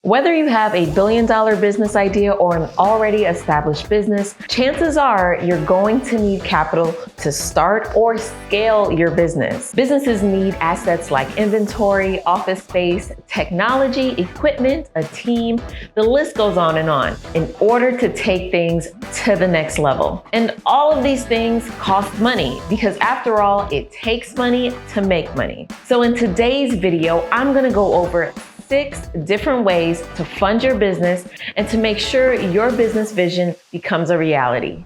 Whether you have a billion-dollar business idea or an already established business, chances are you're going to need capital to start or scale your business. Businesses need assets like inventory, office space, technology, equipment, a team, the list goes on in order to take things to the next level. And all of these things cost money because after all, it takes money to make money. So in today's video, I'm gonna go over 6 different ways to fund your business and to make sure your business vision becomes a reality.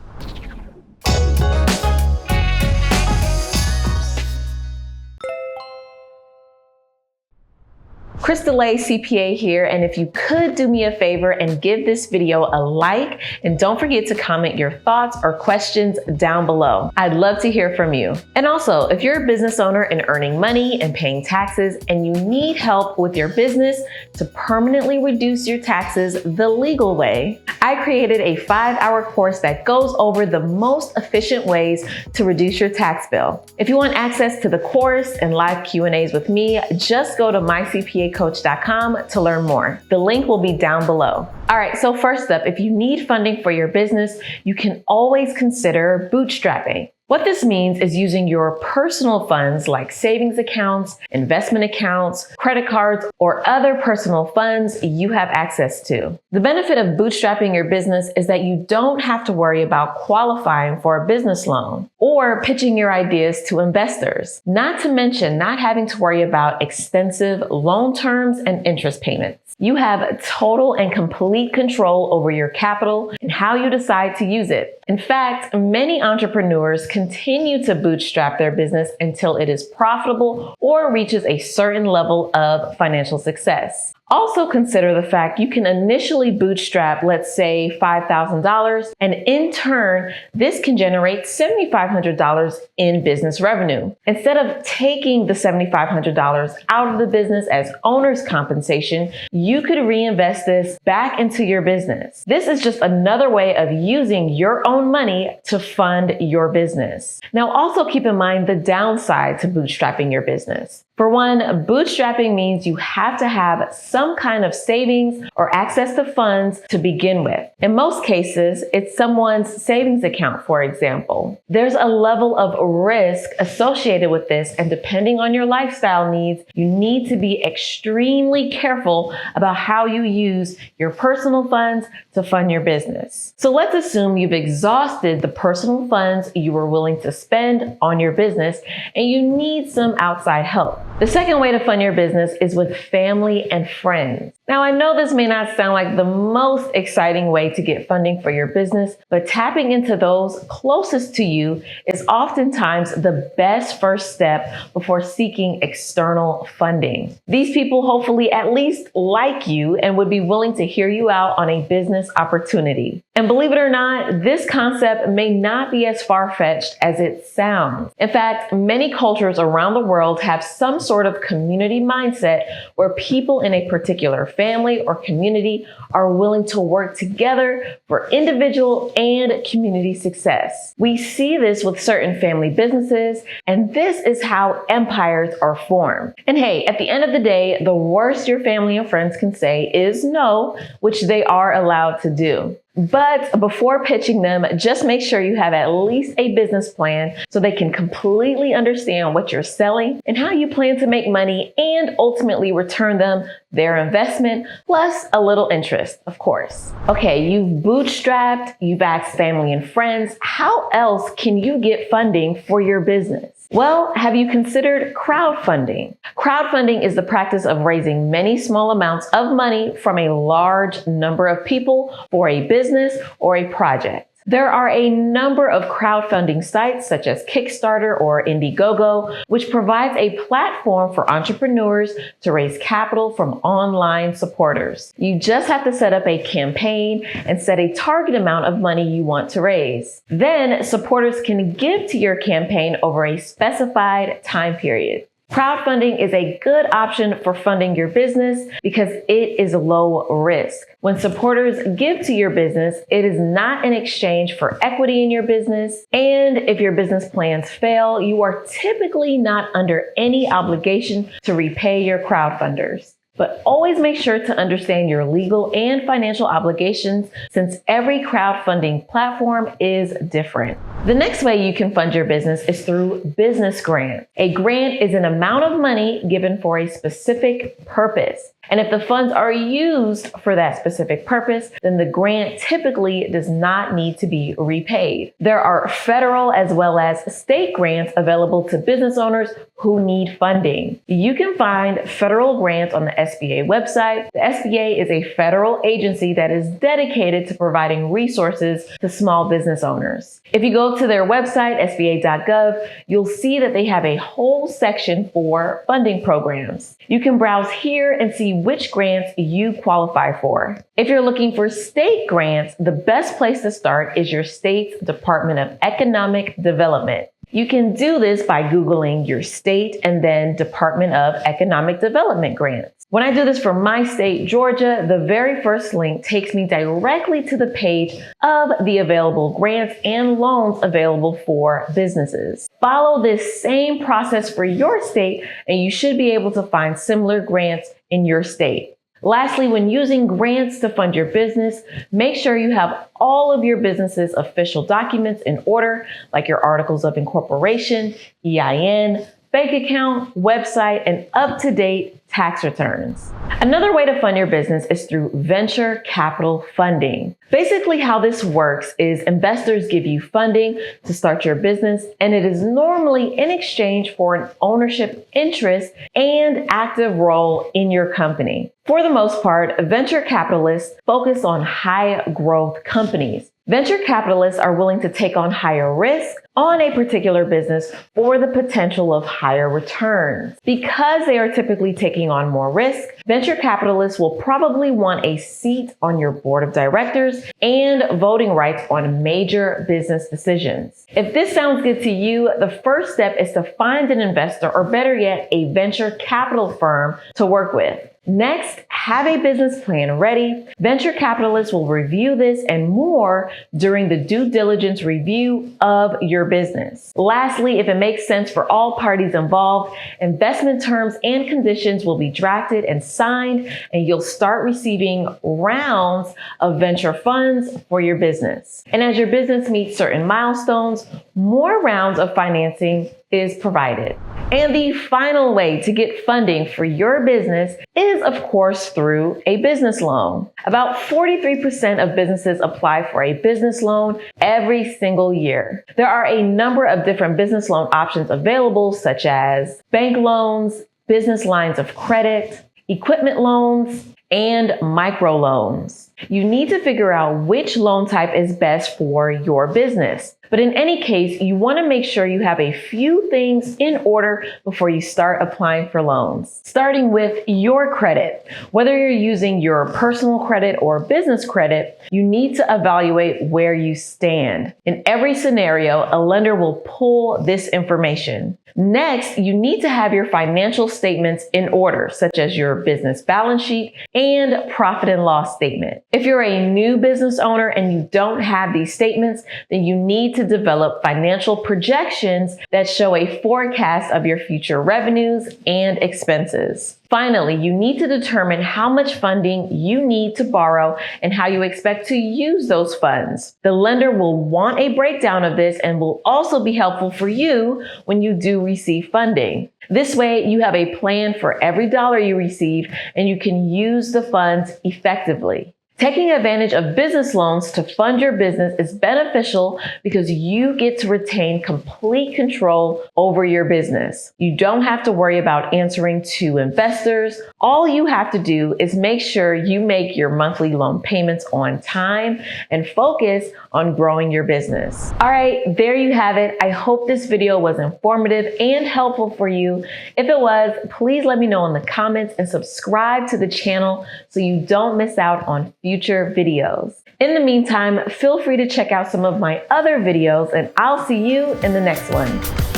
Chris DeLay, CPA here, and if you could do me a favor and give this video a like, and don't forget to comment your thoughts or questions down below. I'd love to hear from you. And also, if you're a business owner and earning money and paying taxes and you need help with your business to permanently reduce your taxes the legal way, I created a 5-hour course that goes over the most efficient ways to reduce your tax bill. If you want access to the course and live Q&As with me, just go to mycpacoach.com to learn more. The link will be down below. All right, so first up, if you need funding for your business, you can always consider bootstrapping. What this means is using your personal funds like savings accounts, investment accounts, credit cards, or other personal funds you have access to. The benefit of bootstrapping your business is that you don't have to worry about qualifying for a business loan or pitching your ideas to investors, not to mention not having to worry about extensive loan terms and interest payments. You have total and complete control over your capital and how you decide to use it. In fact, many entrepreneurs continue to bootstrap their business until it is profitable or reaches a certain level of financial success. Also consider the fact you can initially bootstrap, let's say $5,000, and in turn, this can generate $7,500 in business revenue. Instead of taking the $7,500 out of the business as owner's compensation, you could reinvest this back into your business. This is just another way of using your own money to fund your business. Now, also keep in mind the downside to bootstrapping your business. For one, bootstrapping means you have to have some kind of savings or access to funds to begin with. In most cases, it's someone's savings account, for example. There's a level of risk associated with this, and depending on your lifestyle needs, you need to be extremely careful about how you use your personal funds to fund your business. So let's assume you've exhausted the personal funds you were willing to spend on your business and you need some outside help. The second way to fund your business is with family and friends. Now, I know this may not sound like the most exciting way to get funding for your business, but tapping into those closest to you is oftentimes the best first step before seeking external funding. These people hopefully at least like you and would be willing to hear you out on a business opportunity. And believe it or not, this concept may not be as far-fetched as it sounds. In fact, many cultures around the world have some sort of community mindset where people in a particular family or community are willing to work together for individual and community success. We see this with certain family businesses, and this is how empires are formed. And hey, at the end of the day, the worst your family and friends can say is no, which they are allowed to do. But before pitching them, just make sure you have at least a business plan so they can completely understand what you're selling and how you plan to make money and ultimately return them their investment, plus a little interest, of course. Okay, you've bootstrapped, you've asked family and friends. How else can you get funding for your business? Well, have you considered crowdfunding? Crowdfunding is the practice of raising many small amounts of money from a large number of people for a business or a project. There are a number of crowdfunding sites such as Kickstarter or Indiegogo, which provides a platform for entrepreneurs to raise capital from online supporters. You just have to set up a campaign and set a target amount of money you want to raise. Then supporters can give to your campaign over a specified time period. Crowdfunding is a good option for funding your business because it is low risk. When supporters give to your business, it is not in exchange for equity in your business. And if your business plans fail, you are typically not under any obligation to repay your crowdfunders. But always make sure to understand your legal and financial obligations since every crowdfunding platform is different. The next way you can fund your business is through business grants. A grant is an amount of money given for a specific purpose. And if the funds are used for that specific purpose, then the grant typically does not need to be repaid. There are federal as well as state grants available to business owners who need funding. You can find federal grants on the SBA website. The SBA is a federal agency that is dedicated to providing resources to small business owners. If you go to their website, sba.gov, you'll see that they have a whole section for funding programs. You can browse here and see which grants you qualify for. If you're looking for state grants, the best place to start is your state's Department of Economic Development. You can do this by Googling your state and then Department of Economic Development grants. When I do this for my state, Georgia, the very first link takes me directly to the page of the available grants and loans available for businesses. Follow this same process for your state and you should be able to find similar grants in your state. Lastly, when using grants to fund your business, make sure you have all of your business's official documents in order, like your articles of incorporation, EIN, bank account, website, and up-to-date tax returns. Another way to fund your business is through venture capital funding. Basically, how this works is investors give you funding to start your business, and it is normally in exchange for an ownership interest and active role in your company. For the most part, venture capitalists focus on high growth companies. Venture capitalists are willing to take on higher risk on a particular business for the potential of higher returns. Because they are typically taking on more risk, venture capitalists will probably want a seat on your board of directors and voting rights on major business decisions. If this sounds good to you, the first step is to find an investor, or better yet, a venture capital firm to work with. Next, have a business plan ready. Venture capitalists will review this and more during the due diligence review of your business. Lastly, if it makes sense for all parties involved, investment terms and conditions will be drafted and signed, and you'll start receiving rounds of venture funds for your business. And as your business meets certain milestones, more rounds of financing is provided. And the final way to get funding for your business is, of course, through a business loan. About 43% of businesses apply for a business loan every single year. There are a number of different business loan options available, such as bank loans, business lines of credit, equipment loans, and microloans. You need to figure out which loan type is best for your business. But in any case, you want to make sure you have a few things in order before you start applying for loans. Starting with your credit. Whether you're using your personal credit or business credit, you need to evaluate where you stand. In every scenario, a lender will pull this information. Next, you need to have your financial statements in order, such as your business balance sheet and profit and loss statement. If you're a new business owner and you don't have these statements, then you need to develop financial projections that show a forecast of your future revenues and expenses. Finally, you need to determine how much funding you need to borrow and how you expect to use those funds. The lender will want a breakdown of this and will also be helpful for you when you do receive funding. This way, you have a plan for every dollar you receive and you can use the funds effectively. Taking advantage of business loans to fund your business is beneficial because you get to retain complete control over your business. You don't have to worry about answering to investors. All you have to do is make sure you make your monthly loan payments on time and focus on growing your business. All right, there you have it. I hope this video was informative and helpful for you. If it was, please let me know in the comments and subscribe to the channel so you don't miss out on future videos. In the meantime, feel free to check out some of my other videos and I'll see you in the next one.